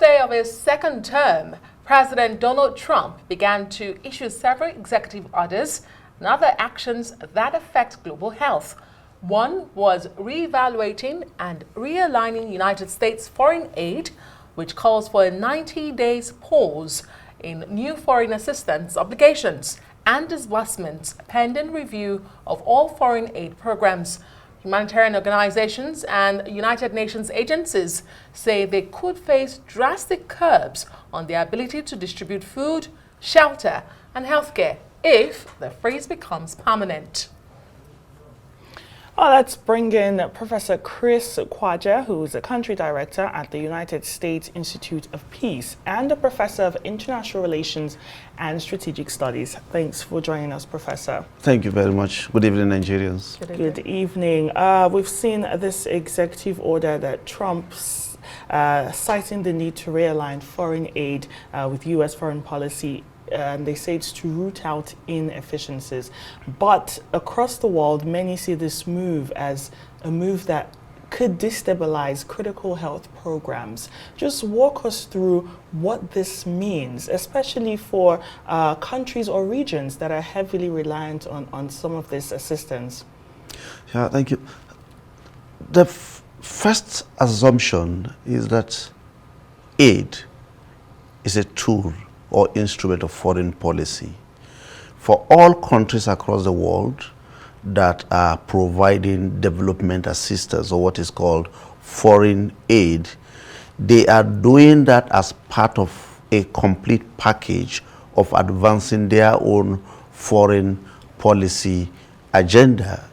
day of his second term, President Donald Trump began to issue several executive orders and other actions that affect global health. One was reevaluating and realigning United States foreign aid, which calls for a 90 days pause in new foreign assistance obligations and disbursements pending review of all foreign aid programs. Humanitarian organizations and United Nations agencies say they could face drastic curbs on their ability to distribute food, shelter, and healthcare if the freeze becomes permanent. Oh, let's bring in Professor Chris Kwaja, who is a country director at the United States Institute of Peace and a professor of international relations and strategic studies. Thanks for joining us, Professor. Thank you very much. Good evening, Nigerians. Good evening. We've seen this executive order that Trump's citing the need to realign foreign aid with U.S. foreign policy. And they say it's to root out inefficiencies. But across the world, many see this move as a move that could destabilize critical health programs. Just walk us through what this means, especially for countries or regions that are heavily reliant on some of this assistance. Yeah, thank you. The first assumption is that aid is a tool or instrument of foreign policy. For all countries across the world that are providing development assistance, or what is called foreign aid, they are doing that as part of a complete package of advancing their own foreign policy agenda.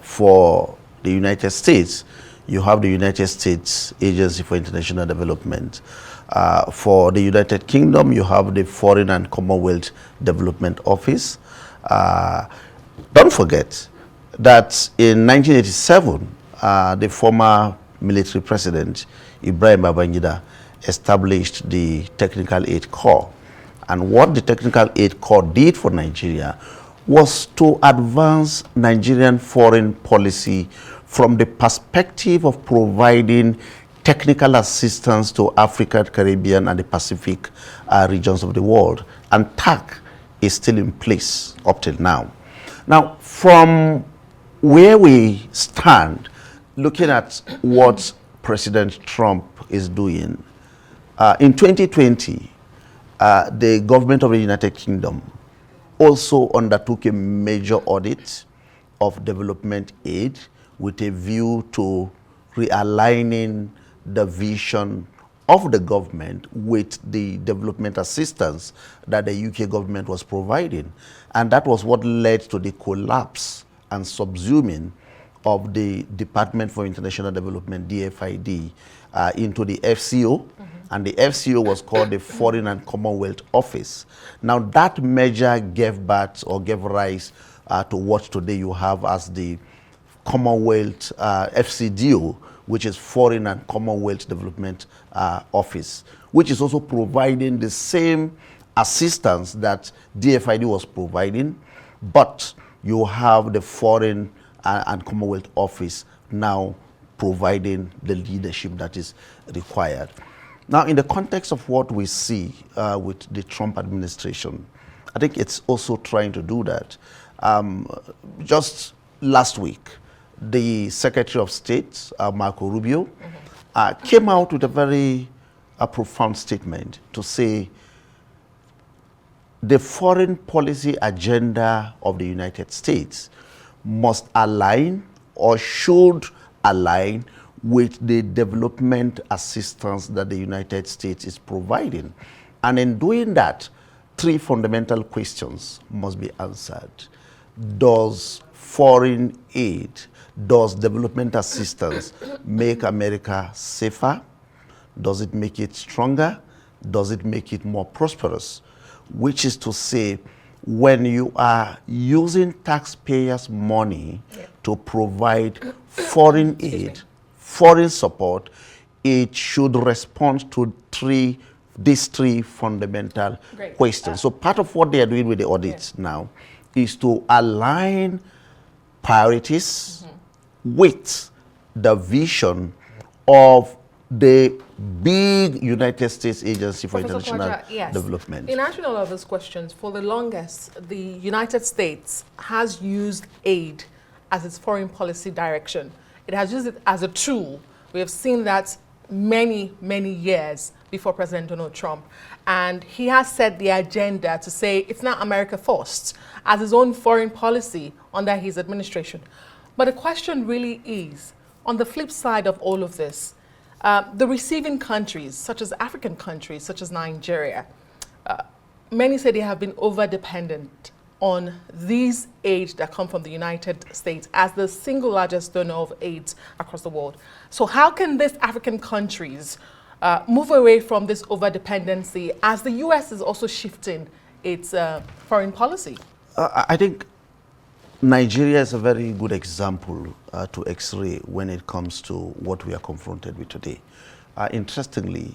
For the United States, you have the United States Agency for International Development. For the United Kingdom, you have the Foreign and Commonwealth Development Office. Don't forget that in 1987, the former military president, Ibrahim Babangida, established the Technical Aid Corps. And what the Technical Aid Corps did for Nigeria was to advance Nigerian foreign policy from the perspective of providing technical assistance to Africa, Caribbean, and the Pacific regions of the world. And TAC is still in place up till now. Now, from where we stand, looking at what President Trump is doing, in 2020, the government of the United Kingdom also undertook a major audit of development aid with a view to realigning the vision of the government with the development assistance that the UK government was providing. And that was what led to the collapse and subsuming of the Department for International Development, DFID, into the FCO. And the FCO was called the Foreign and Commonwealth Office. Now that measure gave birth or gave rise to what today you have as the Commonwealth FCDO, which is Foreign and Commonwealth Development Office, which is also providing the same assistance that DFID was providing, but you have the Foreign and Commonwealth Office now providing the leadership that is required. Now, in the context of what we see with the Trump administration, I think it's also trying to do that. Just last week, the Secretary of State, Marco Rubio, came out with a very profound statement to say the foreign policy agenda of the United States must align or should align with the development assistance that the United States is providing. And in doing that, three fundamental questions must be answered. Does foreign aid, does development assistance make America safer? Does it make it stronger? Does it make it more prosperous? Which is to say, when you are using taxpayers' money to provide foreign aid, foreign support, it should respond to these three fundamental questions. So part of what they are doing with the audits now is to align priorities with the vision of the big United States Agency for Professor International Kwaja, yes. Development. In answering all of those questions, for the longest, the United States has used aid as its foreign policy direction. It has used it as a tool. We have seen that many, many years before President Donald Trump. And he has set the agenda to say it's not America first as his own foreign policy under his administration. But the question really is, on the flip side of all of this, the receiving countries, such as African countries, such as Nigeria, many say they have been over-dependent on these aid that come from the United States as the single largest donor of aid across the world. So how can these African countries move away from this over-dependency as the U.S. is also shifting its foreign policy? I think Nigeria is a very good example to X-ray when it comes to what we are confronted with today. Interestingly,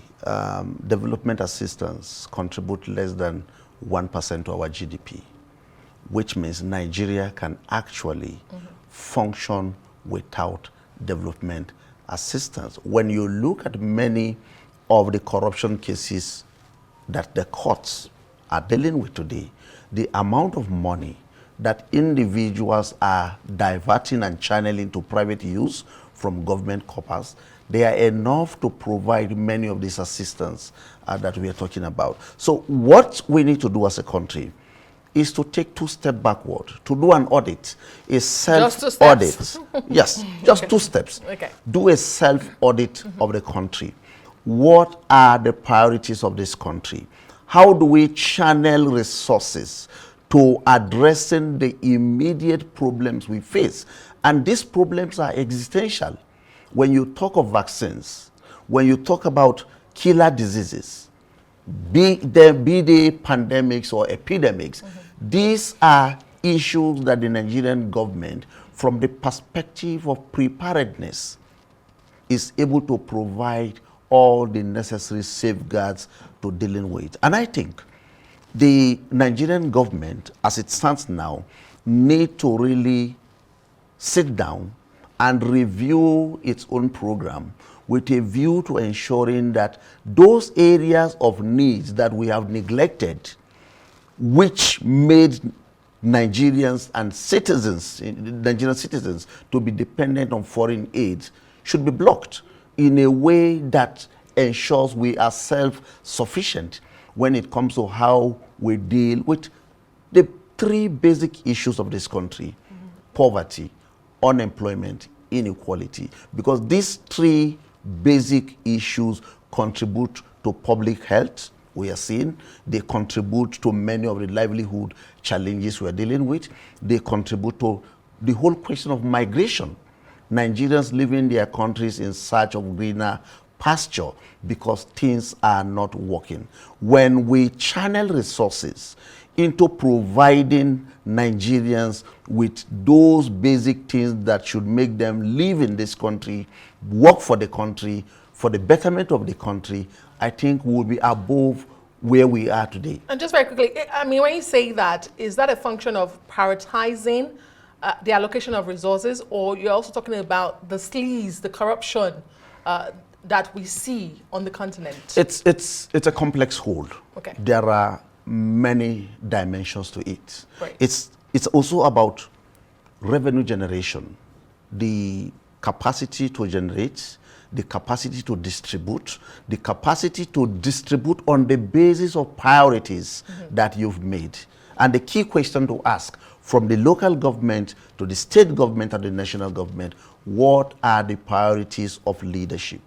development assistance contribute less than 1% to our GDP, which means Nigeria can actually function without development assistance. When you look at many of the corruption cases that the courts are dealing with today, the amount of money that individuals are diverting and channeling to private use from government coffers, they are enough to provide many of these assistance that we are talking about. So what we need to do as a country is to take 2 steps backward, to do an audit, a self-audit. Yes, just 2 steps. Okay. Do a self-audit of the country. What are the priorities of this country? How do we channel resources to addressing the immediate problems we face? And these problems are existential. When you talk of vaccines, when you talk about killer diseases, be they pandemics or epidemics, these are issues that the Nigerian government, from the perspective of preparedness, is able to provide all the necessary safeguards to dealing with. And I think the Nigerian government, as it stands now, need to really sit down and review its own program with a view to ensuring that those areas of needs that we have neglected, which made Nigerians and citizens, Nigerian citizens, to be dependent on foreign aid, should be blocked in a way that ensures we are self-sufficient when it comes to how we deal with the 3 basic issues of this country: poverty, unemployment, inequality. Because these 3 basic issues contribute to public health, we are seeing. They contribute to many of the livelihood challenges we are dealing with. They contribute to the whole question of migration. Nigerians leaving their countries in search of greener pasture because things are not working. When we channel resources into providing Nigerians with those basic things that should make them live in this country, work for the country, for the betterment of the country, I think we'll be above where we are today. And just very quickly, I mean, when you say that, is that a function of prioritizing the allocation of resources, or you're also talking about the sleaze, the corruption that we see on the continent? It's a complex whole. Okay. There are many dimensions to it. Right. It's also about revenue generation, the capacity to generate, the capacity to distribute, the capacity to distribute on the basis of priorities that you've made. And the key question to ask, from the local government to the state government and the national government, what are the priorities of leadership?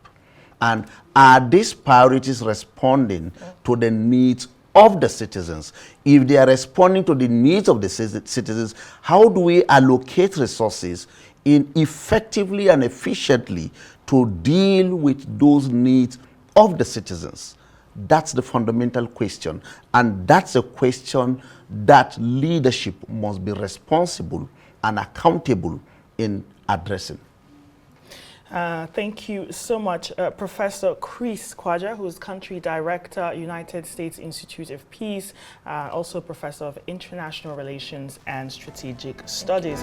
And are these priorities responding to the needs of the citizens? If they are responding to the needs of the citizens, how do we allocate resources effectively and efficiently to deal with those needs of the citizens? That's the fundamental question. And that's a question that leadership must be responsible and accountable in addressing. Thank you so much, Professor Chris Kwaja, who is Country Director, United States Institute of Peace, also Professor of International Relations and Strategic Studies.